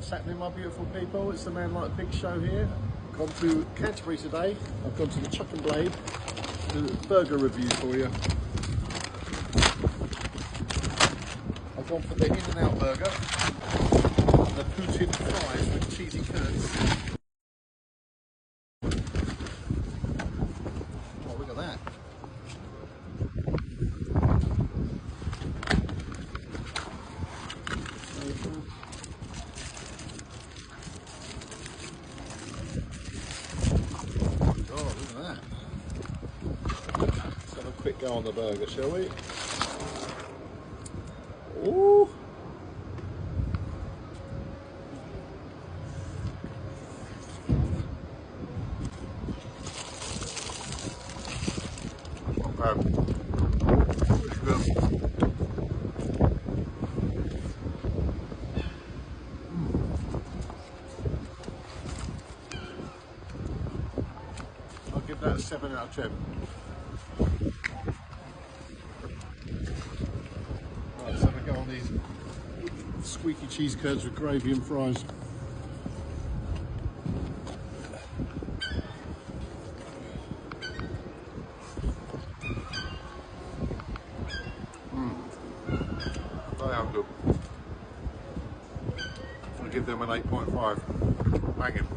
What's happening, my beautiful people? It's the Man Like Big Show here. I've gone to Canterbury today. I've gone to the Chuck and Blade to do a burger review for you. I've gone for the In-N-Out burger and the poutine fries with cheesy curds. Oh, look at that. Oh, look at that. Let's have a quick go on the burger, shall we? Ooh. Not bad. It's good. I'll give that a 7 out of 10. Right, let's have a go on these squeaky cheese curds with gravy and fries. They are good. I'll give them an 8.5. Banging.